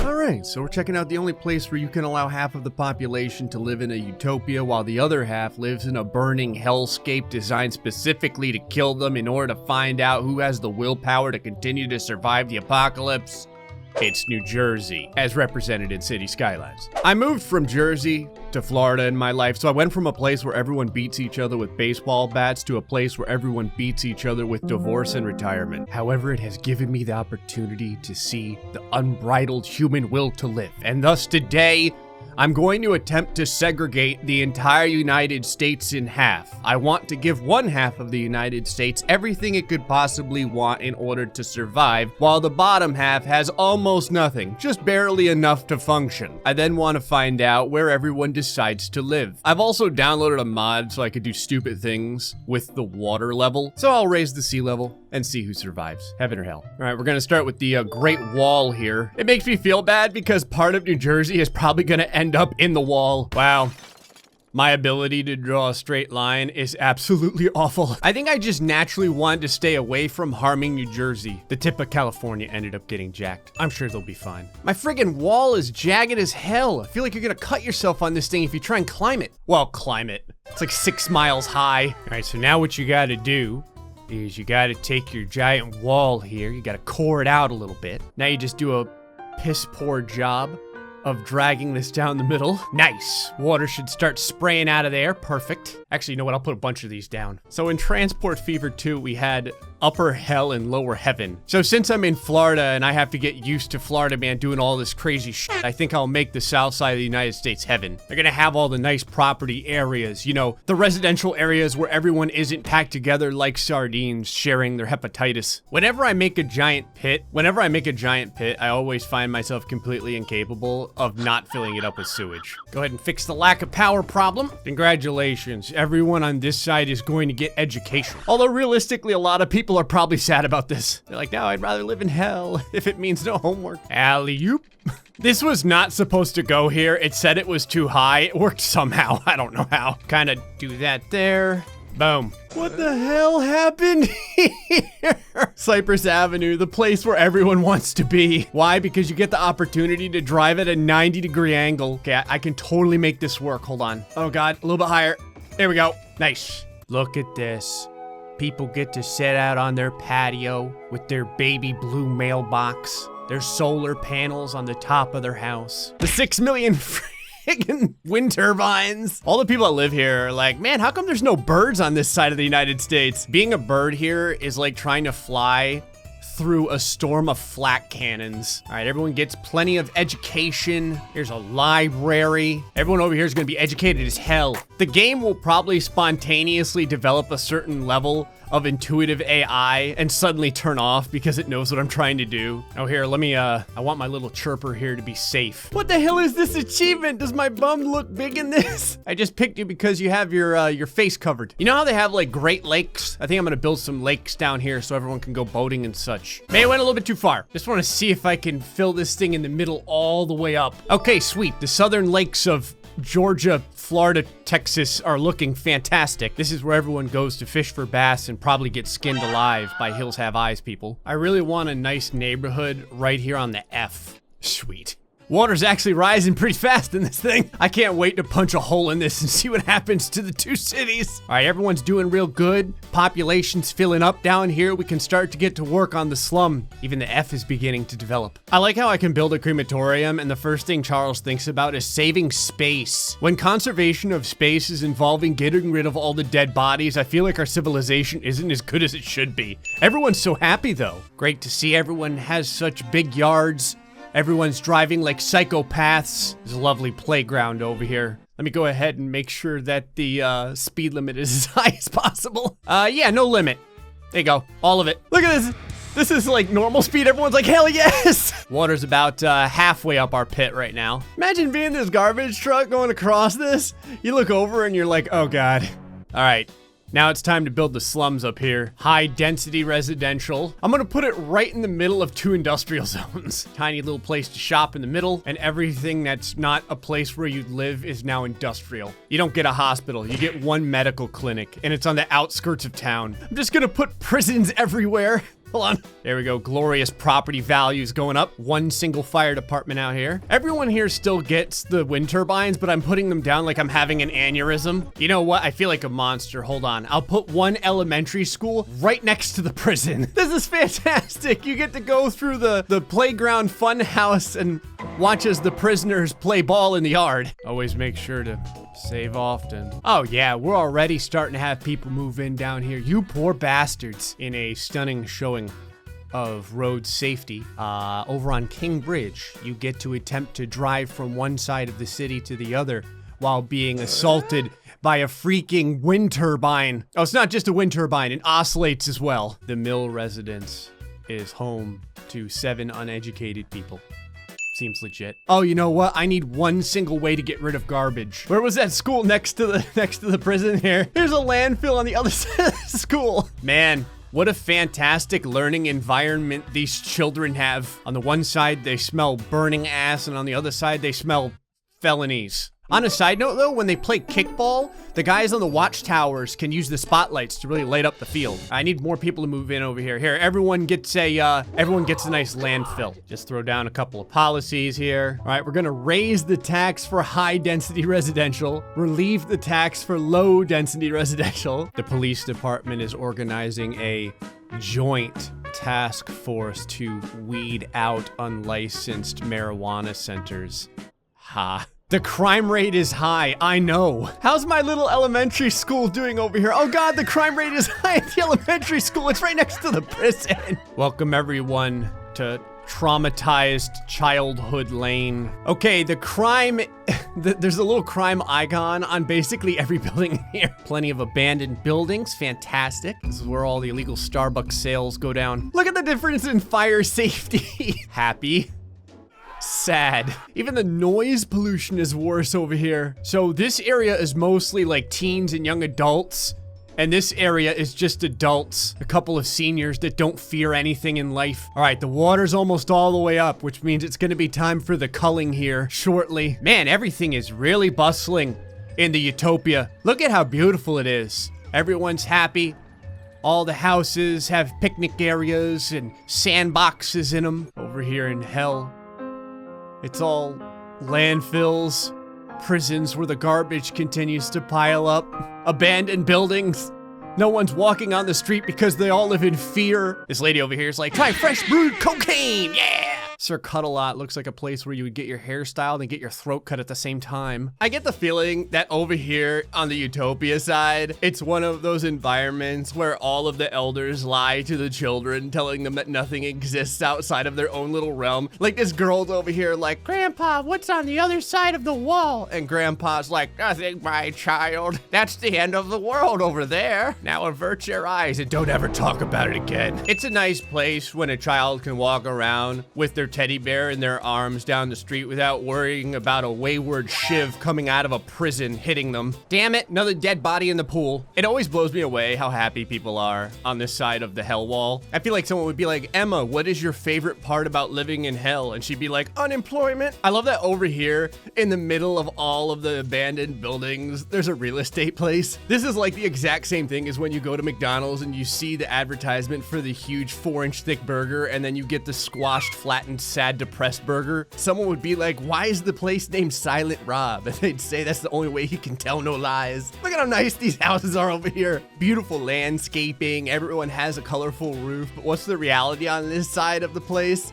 Alright, so we're checking out the only place where you can allow half of the population to live in a utopia while the other half lives in a burning hellscape designed specifically to kill them in order to find out who has the willpower to continue to survive the apocalypse. It's New Jersey, as represented in City Skylines. I moved from Jersey to Florida in my life, so I went from a place where everyone beats each other with baseball bats to a place where everyone beats each other with divorce and retirement. However, it has given me the opportunity to see the unbridled human will to live, and thus today, I'm going to attempt to segregate the entire United States in half. I want to give one half of the United States everything it could possibly want in order to survive, while the bottom half has almost nothing, just barely enough to function. I then want to find out where everyone decides to live. I've also downloaded a mod so I could do stupid things with the water level, so I'll raise the sea level and see who survives, heaven or hell. All right, we're gonna start with the Great Wall here. It makes me feel bad because part of New Jersey is probably gonna end up in the wall. Wow. My ability to draw a straight line is absolutely awful. I think I just naturally wanted to stay away from harming New Jersey. The tip of California ended up getting jacked. I'm sure they'll be fine. My friggin' wall is jagged as hell. I feel like you're gonna cut yourself on this thing if you try and climb it. Well, climb it. It's like 6 miles high. All right, so now what you gotta do is you gotta take your giant wall here, you gotta core it out a little bit. Now you just do a piss poor job of dragging this down the middle. Nice. Water should start spraying out of there. Perfect. Actually, you know what? I'll put a bunch of these down. So in Transport Fever 2, we had upper hell and lower heaven. So since I'm in Florida and I have to get used to Florida man doing all this crazy shit, I think I'll make the south side of the United States heaven. They're gonna have all the nice property areas, you know, the residential areas where everyone isn't packed together like sardines sharing their hepatitis. Whenever I make a giant pit, I always find myself completely incapable of not filling it up with sewage. Go ahead and fix the lack of power problem. Congratulations, everyone on this side is going to get education. Although realistically, a lot of people are probably sad about this. They're like, no, I'd rather live in hell if it means no homework. Alley-oop. This was not supposed to go here. It said it was too high. It worked somehow. I don't know how. Kind of do that there. Boom. What the hell happened here? Cypress Avenue, the place where everyone wants to be. Why? Because you get the opportunity to drive at a 90-degree angle. Okay, I can totally make this work. Hold on. Oh God, a little bit higher. There we go. Nice. Look at this. People get to sit out on their patio with their baby blue mailbox, their solar panels on the top of their house, the 6 million friggin' wind turbines. All the people that live here are like, man, how come there's no birds on this side of the United States? Being a bird here is like trying to fly through a storm of flak cannons. All right, everyone gets plenty of education. Here's a library. Everyone over here is gonna be educated as hell. The game will probably spontaneously develop a certain level of intuitive AI and suddenly turn off because it knows what I'm trying to do. Oh, here, let me, I want my little chirper here to be safe. What the hell is this achievement? Does my bum look big in this? I just picked you because you have your face covered. You know how they have like Great Lakes? I think I'm gonna build some lakes down here so everyone can go boating and such. May I went a little bit too far. Just wanna see if I can fill this thing in the middle all the way up. Okay, sweet. The southern lakes of Georgia, Florida, Texas are looking fantastic. This is where everyone goes to fish for bass and probably get skinned alive by Hills Have Eyes people. I really want a nice neighborhood right here on the F. Sweet. Water's actually rising pretty fast in this thing. I can't wait to punch a hole in this and see what happens to the two cities. All right, everyone's doing real good. Population's filling up down here. We can start to get to work on the slum. Even the F is beginning to develop. I like how I can build a crematorium and the first thing Charles thinks about is saving space. When conservation of space is involving getting rid of all the dead bodies, I feel like our civilization isn't as good as it should be. Everyone's so happy though. Great to see everyone has such big yards. Everyone's driving like psychopaths. There's a lovely playground over here. Let me go ahead and make sure that the speed limit is as high as possible. Yeah, no limit. There you go, all of it. Look at this. This is like normal speed. Everyone's like, hell yes. Water's about halfway up our pit right now. Imagine being this garbage truck going across this. You look over and you're like, oh God. All right. Now it's time to build the slums up here. High density residential. I'm gonna put it right in the middle of 2 industrial zones. Tiny little place to shop in the middle, and everything that's not a place where you live is now industrial. You don't get a hospital, you get one medical clinic, and it's on the outskirts of town. I'm just gonna put prisons everywhere. Hold on. There we go. Glorious property values going up. One single fire department out here. Everyone here still gets the wind turbines, but I'm putting them down like I'm having an aneurysm. You know what? I feel like a monster. Hold on. I'll put one elementary school right next to the prison. This is fantastic. You get to go through the playground fun house and watch as the prisoners play ball in the yard. Always make sure to save often. Oh yeah, we're already starting to have people move in down here. You poor bastards. In a stunning showing of road safety, over on King Bridge, you get to attempt to drive from one side of the city to the other while being assaulted by a freaking wind turbine. Oh, it's not just a wind turbine, it oscillates as well. The mill residence is home to 7 uneducated people. Seems legit. Oh, you know what? I need one single way to get rid of garbage. Where was that school next to the prison here? Here's a landfill on the other side of the school. Man, what a fantastic learning environment these children have. On the one side, they smell burning ass, and on the other side, they smell felonies. On a side note though, when they play kickball, the guys on the watchtowers can use the spotlights to really light up the field. I need more people to move in over here. Here, everyone gets a nice landfill. Just throw down a couple of policies here. All right, we're gonna raise the tax for high density residential, relieve the tax for low density residential. The police department is organizing a joint task force to weed out unlicensed marijuana centers. Ha. The crime rate is high, I know. How's my little elementary school doing over here? Oh God, the crime rate is high at the elementary school. It's right next to the prison. Welcome everyone to traumatized childhood lane. Okay, the crime, there's a little crime icon on basically every building here. Plenty of abandoned buildings, fantastic. This is where all the illegal Starbucks sales go down. Look at the difference in fire safety. Happy. Sad. Even the noise pollution is worse over here. So this area is mostly like teens and young adults, and this area is just adults. A couple of seniors that don't fear anything in life. All right, the water's almost all the way up, which means it's gonna be time for the culling here shortly. Man, everything is really bustling in the Utopia. Look at how beautiful it is. Everyone's happy. All the houses have picnic areas and sandboxes in them. Over here in hell, it's all landfills, prisons where the garbage continues to pile up, abandoned buildings. No one's walking on the street because they all live in fear. This lady over here is like, try fresh brewed cocaine, yeah! Sir Cut-A-Lot looks like a place where you would get your hair styled and get your throat cut at the same time. I get the feeling that over here on the Utopia side, it's one of those environments where all of the elders lie to the children, telling them that nothing exists outside of their own little realm. Like this girl's over here like, Grandpa, what's on the other side of the wall? And Grandpa's like, nothing, my child. That's the end of the world over there. Now avert your eyes and don't ever talk about it again. It's a nice place when a child can walk around with their teddy bear in their arms down the street without worrying about a wayward shiv coming out of a prison hitting them. Damn it, another dead body in the pool. It always blows me away how happy people are on this side of the hell wall. I feel like someone would be like, Emma, what is your favorite part about living in hell? And she'd be like, unemployment. I love that over here in the middle of all of the abandoned buildings, there's a real estate place. This is like the exact same thing as when you go to McDonald's and you see the advertisement for the huge 4-inch thick burger and then you get the squashed, flattened, sad, depressed burger. Someone would be like, why is the place named Silent Rob? And they'd say that's the only way he can tell no lies. Look at how nice these houses are over here. Beautiful landscaping. Everyone has a colorful roof. But what's the reality on this side of the place?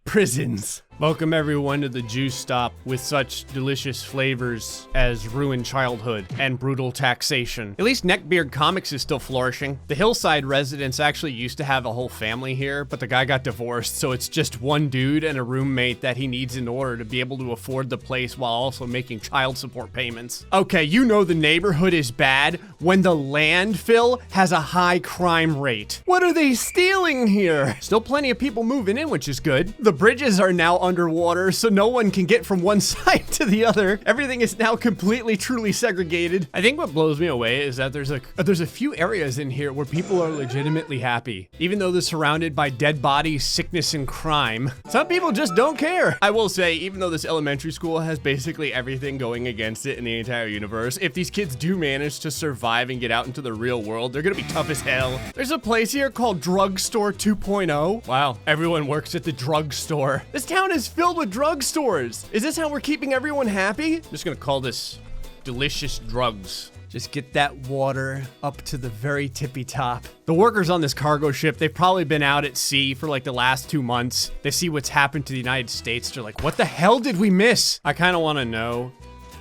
Prisons. Welcome everyone to the juice stop with such delicious flavors as ruined childhood and brutal taxation. At least Neckbeard Comics is still flourishing. The Hillside residents actually used to have a whole family here, but the guy got divorced, so it's just one dude and a roommate that he needs in order to be able to afford the place while also making child support payments. Okay, you know the neighborhood is bad when the landfill has a high crime rate. What are they stealing here? Still plenty of people moving in, which is good. The bridges are now underwater, so no one can get from one side to the other. Everything is now completely, truly segregated. I think what blows me away is that there's a few areas in here where people are legitimately happy. Even though they're surrounded by dead bodies, sickness, and crime, some people just don't care. I will say, even though this elementary school has basically everything going against it in the entire universe, if these kids do manage to survive and get out into the real world, they're gonna be tough as hell. There's a place here called Drugstore 2.0. Wow, everyone works at the drugstore. This town is filled with drugstores. Is this how we're keeping everyone happy? I'm just gonna call this delicious drugs. Just get that water up to the very tippy top. The workers on this cargo ship, they've probably been out at sea for like the last 2 months. They see what's happened to the United States. They're like, what the hell did we miss? I kind of want to know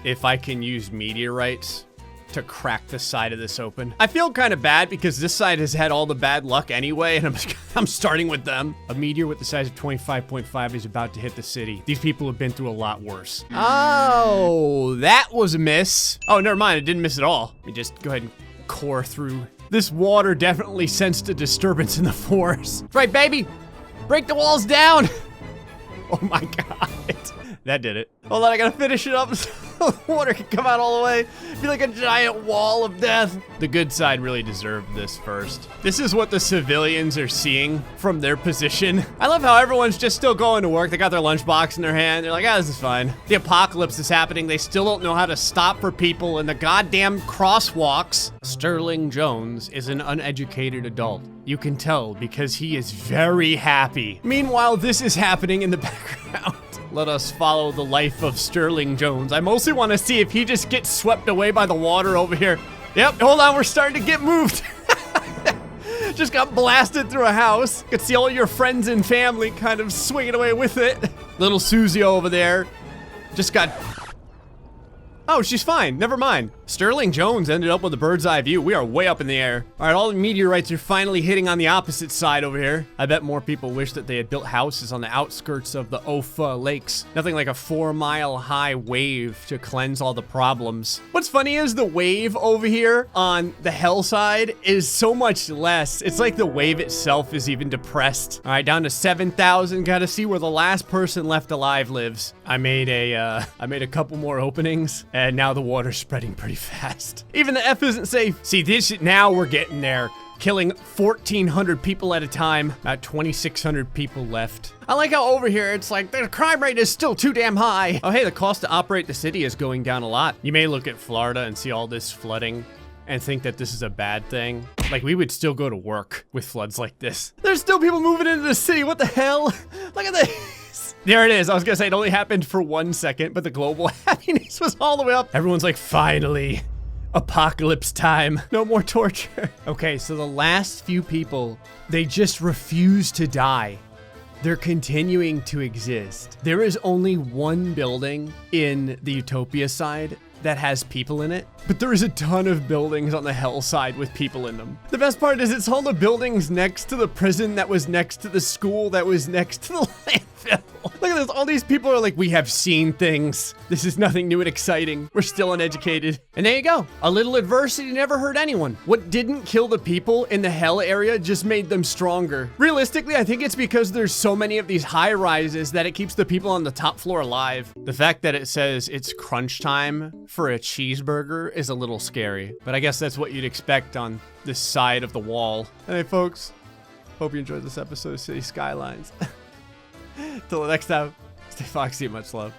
if I can use meteorites to crack the side of this open. I feel kind of bad because this side has had all the bad luck anyway, and I'm starting with them. A meteor with the size of 25.5 is about to hit the city. These people have been through a lot worse. Oh, that was a miss. Oh, never mind, it didn't miss at all. Let me just go ahead and core through. This water definitely sensed a disturbance in the force. Right, baby, break the walls down. Oh my God. That did it. Hold on, I gotta finish it up so the water can come out all the way. Be like a giant wall of death. The good side really deserved this first. This is what the civilians are seeing from their position. I love how everyone's just still going to work. They got their lunchbox in their hand. They're like, ah, this is fine. The apocalypse is happening. They still don't know how to stop for people in the goddamn crosswalks. Sterling Jones is an uneducated adult. You can tell because he is very happy. Meanwhile, this is happening in the background. Let us follow the life of Sterling Jones. I mostly want to see if he just gets swept away by the water over here. Yep, hold on, we're starting to get moved. Just got blasted through a house. You can see all your friends and family kind of swinging away with it. Little Susie over there just got... Oh, she's fine. Never mind. Sterling Jones ended up with a bird's eye view. We are way up in the air. All right, all the meteorites are finally hitting on the opposite side over here. I bet more people wish that they had built houses on the outskirts of the Ofa lakes. Nothing like a 4-mile high wave to cleanse all the problems. What's funny is the wave over here on the hell side is so much less. It's like the wave itself is even depressed. All right, down to 7,000. Gotta see where the last person left alive lives. I made a couple more openings, and now the water's spreading pretty fast. Even the F isn't safe. See, now we're getting there. Killing 1,400 people at a time. About 2,600 people left. I like how over here, it's like the crime rate is still too damn high. Oh, hey, the cost to operate the city is going down a lot. You may look at Florida and see all this flooding and think that this is a bad thing. Like, we would still go to work with floods like this. There's still people moving into the city. What the hell? Look at this. There it is. I was gonna say it only happened for 1 second, but the global happiness was all the way up. Everyone's like, finally, apocalypse time. No more torture. Okay, so the last few people, they just refuse to die. They're continuing to exist. There is only one building in the Utopia side that has people in it, but there is a ton of buildings on the hell side with people in them. The best part is it's all the buildings next to the prison that was next to the school that was next to the landfill. Look at this, all these people are like, we have seen things. This is nothing new and exciting. We're still uneducated. And there you go. A little adversity never hurt anyone. What didn't kill the people in the hell area just made them stronger. Realistically, I think it's because there's so many of these high rises that it keeps the people on the top floor alive. The fact that it says it's crunch time for a cheeseburger is a little scary, but I guess that's what you'd expect on this side of the wall. Hey folks, hope you enjoyed this episode of City Skylines. Till the next time, stay foxy and much love.